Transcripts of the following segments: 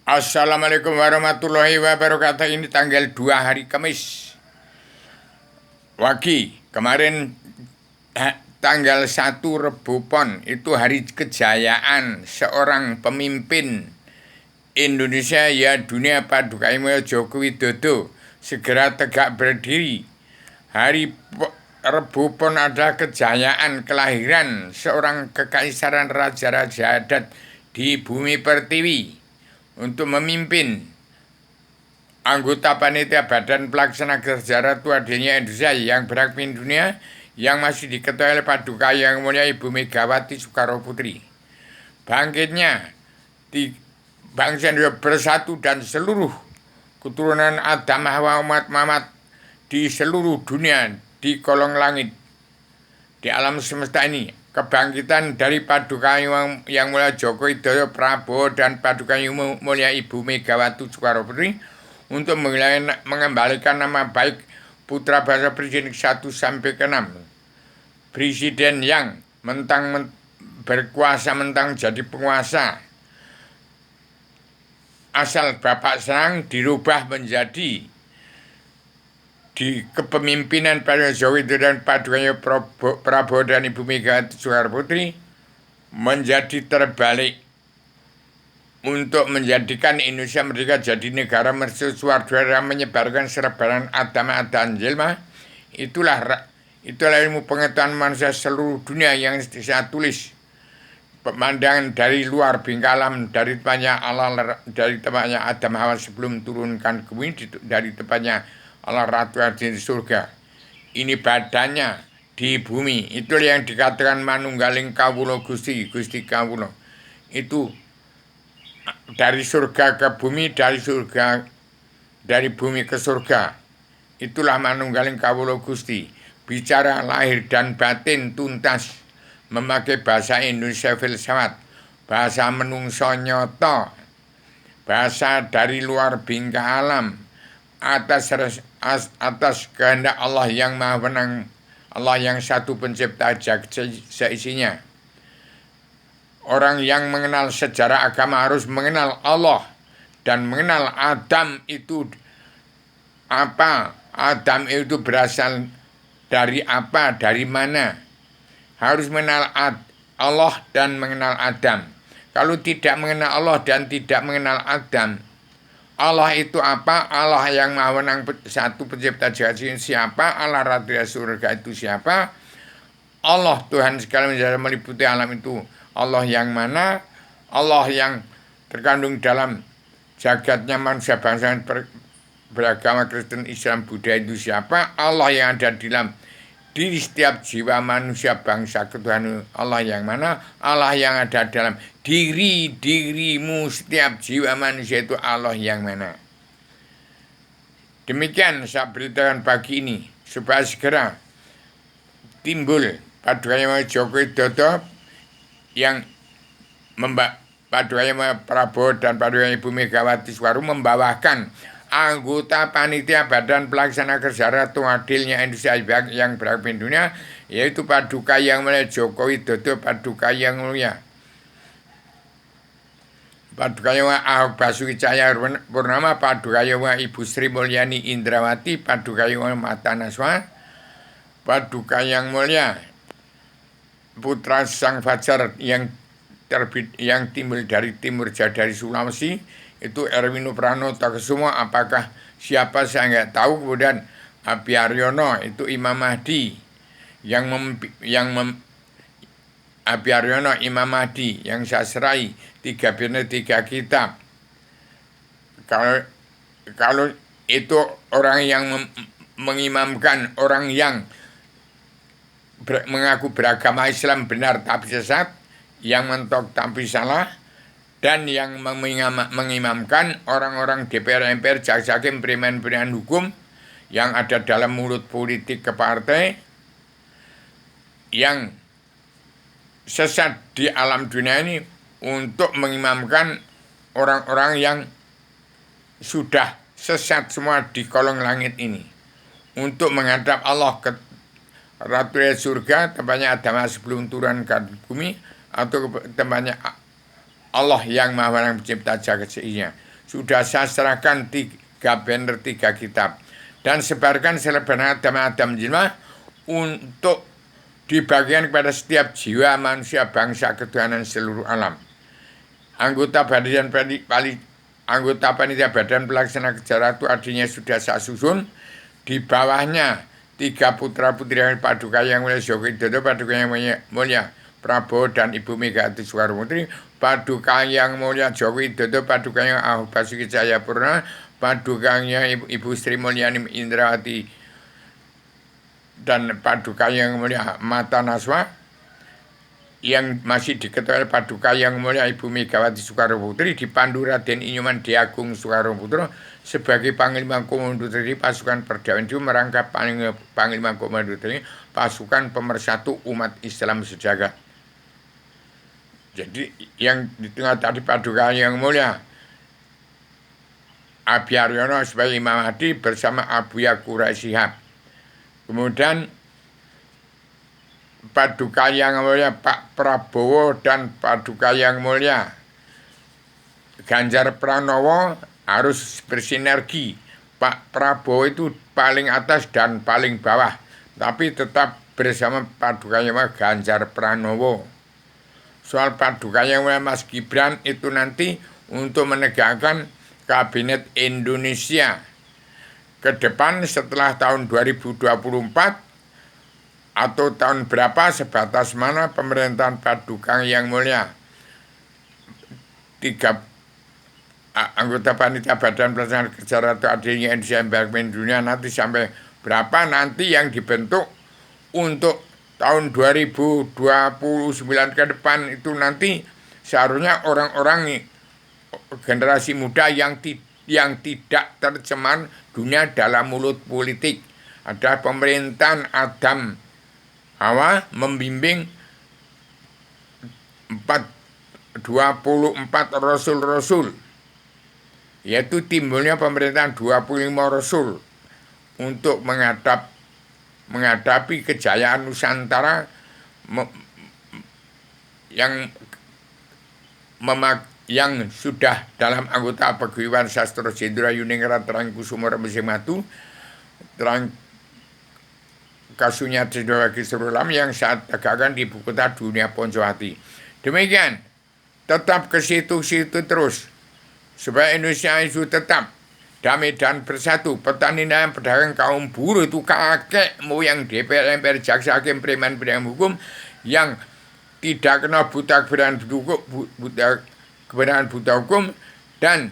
Assalamualaikum warahmatullahi wabarakatuh. Ini tanggal 2 hari Kamis. Wagi, kemarin tanggal 1 Rebu Pon itu hari kejayaan seorang pemimpin Indonesia ya dunia Paduka Imo Joko Widodo segera tegak berdiri. Hari Rebu Pon adalah kejayaan kelahiran seorang kekaisaran raja-raja adat di bumi pertiwi untuk memimpin anggota panitia Badan Pelaksana Kerja Ratu Adilnya Indonesia yang berhak dunia yang masih diketuai oleh Paduka Yang Mulia Ibu Megawati Soekarno Putri. Bangkitnya di bangsa Indonesia bersatu dan seluruh keturunan Adam Hawa umat Muhammad di seluruh dunia, di kolong langit, di alam semesta ini. Kebangkitan dari Paduka Yang Mulia Joko Widodo Prabowo dan Paduka Yang Mulia Ibu Megawati Soekarno Putri untuk mengembalikan nama baik putra bangsa Presiden 1 sampai ke 6. Presiden yang berkuasa mentang jadi penguasa. Asal Bapak Serang dirubah menjadi di kepemimpinan Paduka Joko Widodo dan Paduka Prabowo dan Ibu Megawati Soekarno Putri menjadi terbalik untuk menjadikan Indonesia merdeka jadi negara mercusuar dan menyebarkan serbaran agama dan jelma. Itulah ilmu pengetahuan manusia seluruh dunia yang saya tulis. Pemandangan dari luar bingkalam, dari tempatnya Allah, dari tempatnya Adam Hawa sebelum turunkan ke bumi, dari tempatnya Allah Ratu di surga. Ini badannya di bumi. Itu yang dikatakan manunggaling kawulo Gusti kawulo. Itu dari surga ke bumi, dari bumi ke surga. Itulah manunggaling kawulo Gusti. Bicara lahir dan batin tuntas, memakai bahasa Indonesia filsafat, bahasa menungso nyoto, bahasa dari luar bingkai alam, atas kehendak Allah yang Maha Penang, Allah yang satu pencipta jagat seisinya. Orang yang mengenal sejarah agama harus mengenal Allah dan mengenal Adam itu apa. Adam itu berasal dari apa, dari mana. Harus mengenal Allah dan mengenal Adam. Kalau tidak mengenal Allah dan tidak mengenal Adam, Allah itu apa? Allah yang Maha Penang satu pencipta jagat siapa? Allah Ratu surga itu siapa? Allah Tuhan segala meliputi alam itu Allah yang mana? Allah yang terkandung dalam jagatnya manusia bangsa beragama Kristen, Islam, Buddha itu siapa? Allah yang ada di dalam diri setiap jiwa manusia bangsa ketuhanan Allah yang mana? Allah yang ada dalam dirimu setiap jiwa manusia itu Allah yang mana? Demikian saya beritakan pagi ini supaya segera timbul Paduka Joko Widodo yang Paduka Prabowo dan Paduka Ibu Megawati Soekarno membawakan anggota panitia Badan Pelaksana Kerja Ratu Adilnya Indonesia yang berhak dunia, yaitu Paduka Yang Mulia Joko Widodo, Paduka Yang Mulia Paduka Yang Mulia Ahok Basuki Cahaya Purnama, Paduka Yang Mulia Ibu Sri Mulyani Indrawati, Paduka Yang Mulia Mata Naswa, Paduka Yang Mulia Putra Sang Fajar yang timbul dari timur jauh dari Sulawesi, itu Erwin Pranoto semua. Apakah siapa saya nggak tahu. Kemudian Abi Aryono itu Imam Mahdi Abi Aryono Imam Mahdi yang saya serai 3 bina 3 kitab. Kalau itu orang yang mengimamkan orang yang mengaku beragama Islam benar tapi sesat, yang mentok tapi salah, dan yang mengimamkan orang-orang DPR, MPR, jaksa hakim, pimpinan hukum yang ada dalam mulut politik ke partai, yang sesat di alam dunia ini untuk mengimamkan orang-orang yang sudah sesat semua di kolong langit ini, untuk menghadap Allah ke Ratu surga, tempatnya Adam sebelum turun ke bumi, atau tempatnya Allah yang Maha Pencipta jagat seisinya. sudah saya serahkan 3 banner 3 kitab. Dan sebarkan selebaran Adam jiwa untuk dibagikan kepada setiap jiwa manusia bangsa ketuhanan seluruh alam. Anggota panitia badan pelaksana kejar Ratu Adinya sudah saya susun. Di bawahnya 3 putra-putri Paduka Yang Mulia Joko Widodo, Paduka Yang Mulia Prabowo dan Ibu Megawati Soekarno Putri, Paduka Yang Mulia Joko Widodo, Paduka Yang Ahok Basuki Cahayapurnama, Paduka Yang Ibu Sri Mulyani Indrawati, dan Paduka Yang Mulia Mata Naswa, yang masih diketuai Paduka Yang Mulia Ibu Megawati Soekarno Putri, dipandu Raden Inyuman Dwi Agung Soekarno Putra sebagai Panglima Komando Tni Pasukan Perdamaian merangkap Panglima Komando Tni Pasukan Pemersatu Umat Islam Sejagat. Jadi yang di tengah tadi Paduka Yang Mulia Abiyaryono sebagai Imam Mahdi bersama Abuya Quraisy Shihab. Kemudian Paduka Yang Mulia Pak Prabowo dan Paduka Yang Mulia Ganjar Pranowo harus bersinergi. Pak Prabowo itu paling atas dan paling bawah, tapi tetap bersama Paduka Yang Mulia Ganjar Pranowo. Soal Paduka Yang Mulia Mas Gibran itu nanti untuk menegakkan Kabinet Indonesia ke depan setelah tahun 2024 atau tahun berapa, sebatas mana pemerintahan Paduka Yang Mulia 3 anggota panitia badan pelaksana kejar Ratu Adinya Indonesia Embarkment Dunia nanti sampai berapa nanti yang dibentuk untuk tahun 2029 ke depan itu nanti seharusnya orang-orang generasi muda yang tidak tercemar dunia dalam mulut politik. Ada pemerintahan Adam Hawa membimbing 24 rasul-rasul, yaitu timbulnya pemerintahan 25 rasul untuk menghadapi kejayaan Nusantara yang sudah dalam anggota Paguyuban Sastro Jenderal Yuningrat Terang Kusuma Remese Matu Terang Kasunya Jenderal Kisrulam yang saat tegakkan di ibu kota dunia Poncowati. Demikian, tetap ke situ-situ terus supaya Indonesia itu tetap damai dan bersatu. Petani dan pedagang, kaum buruh itu kakek moyang DPR, MPR, jaksa, hakim, preman, penegak hukum yang tidak kena buta kebenaran buta hukum, dan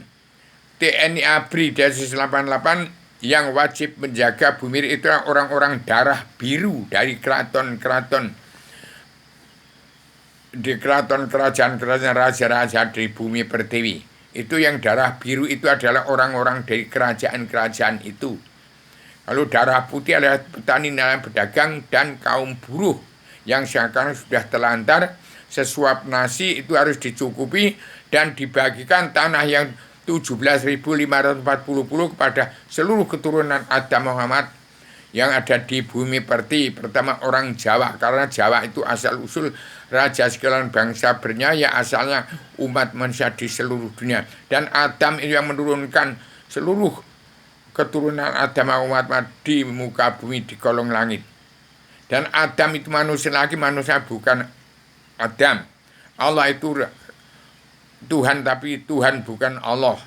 TNI ABRI Densus 88 yang wajib menjaga bumi itu orang-orang darah biru dari keraton-keraton kerajaan raja-raja di bumi pertiwi. Itu yang darah biru itu adalah orang-orang dari kerajaan-kerajaan itu. Lalu darah putih adalah petani, nelayan, pedagang, dan kaum buruh yang sekarang sudah telantar. Sesuap nasi itu harus dicukupi dan dibagikan tanah yang 17.540 kepada seluruh keturunan Adam Muhammad yang ada di bumi pertiwi. Pertama orang Jawa, karena Jawa itu asal usul raja sekalian bangsa bernyanyi, asalnya umat manusia di seluruh dunia. Dan Adam itu yang menurunkan seluruh keturunan Adam Muhammad di muka bumi di kolong langit. Dan Adam itu manusia lagi, manusia bukan Adam. Allah itu Tuhan, tapi Tuhan bukan Allah.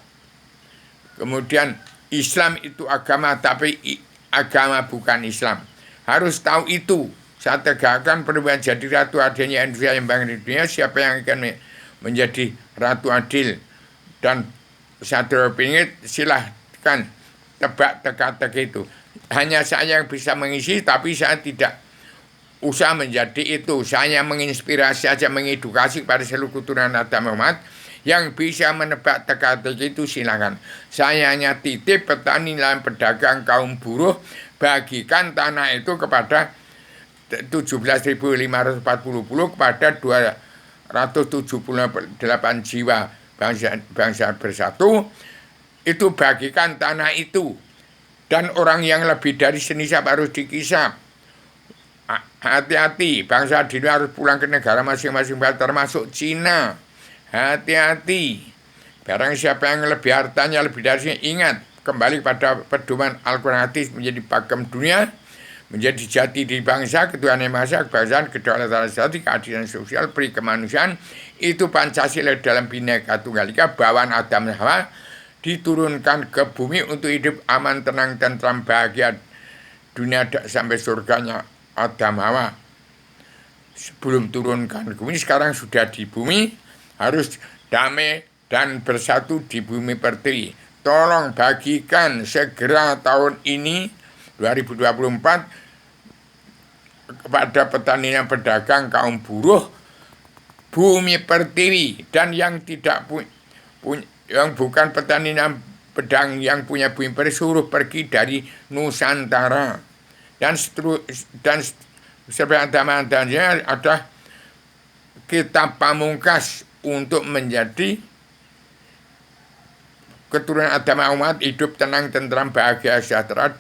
Kemudian Islam itu agama, tapi agama bukan Islam. Harus tahu itu. Saya tegakkan perubahan jadi Ratu Adilnya Indonesia yang bangun di dunia. Siapa yang akan menjadi Ratu Adil dan Satrio Pingit, silahkan tebak teka-teki itu. Hanya saya yang bisa mengisi, tapi saya tidak usah menjadi itu. Saya menginspirasi saja, mengedukasi pada seluruh keturunan Adam Muhammad. Yang bisa menebak teka-teki itu silakan. Saya hanya titip petani dan pedagang kaum buruh, bagikan tanah itu kepada 17.540 kepada 278 jiwa bangsa bersatu. Itu bagikan tanah itu. Dan orang yang lebih dari senisab harus dikisap. Hati-hati, bangsa dunia harus pulang ke negara masing-masing, termasuk Cina. Hati-hati, Barang siapa yang lebih hartanya lebih dari sini, ingat kembali pada pedoman Al-Quran hadis menjadi pakem dunia, menjadi jati di bangsa, ketuhanan yang maha esa, kebangsaan, kedaulatan strategi, keadilan sosial, peri kemanusiaan. Itu Pancasila dalam Bhinneka Tunggal Ika, bawaan Adam dan Hawa diturunkan ke bumi untuk hidup aman, tenang, tentram, bahagia dunia sampai surganya Adam Hawa. Sebelum turunkan ke bumi, sekarang sudah di bumi, harus damai dan bersatu di bumi pertiwi. Tolong bagikan segera tahun ini 2024 kepada petani dan pedagang, kaum buruh bumi pertiwi, dan yang tidak yang bukan petani dan pedagang yang punya bumi pertiwi suruh pergi dari Nusantara. Dan sebenarnya ada kitab pamungkas untuk menjadi keturunan Adam umat hidup tenang, tentram, bahagia, sejahtera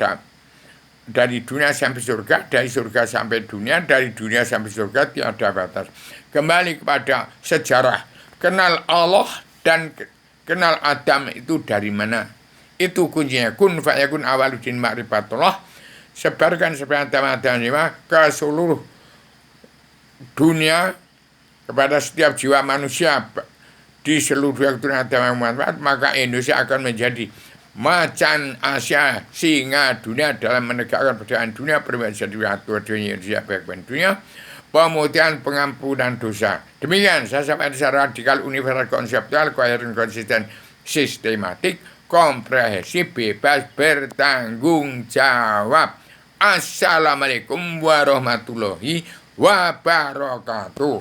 dari dunia sampai surga, dari surga sampai dunia, dari dunia sampai surga, tiada batas. Kembali kepada sejarah, kenal Allah dan kenal Adam itu dari mana? Itu kuncinya. Kun fayakun awaludin ma'rifatullah. Sebarkan Adam ke seluruh dunia, kepada setiap jiwa manusia di seluruh keturunan Adam umat, maka Indonesia akan menjadi macan Asia, singa dunia dalam menegakkan perdamaian dunia, perbedaan satu dunia Indonesia baik dunia, pemutihan pengampunan dosa. Demikian saya sampaikan secara radikal, universal, konseptual, koheren, konsisten, sistematik, komprehensif, bebas, bertanggung jawab. Assalamualaikum warahmatullahi wabarakatuh.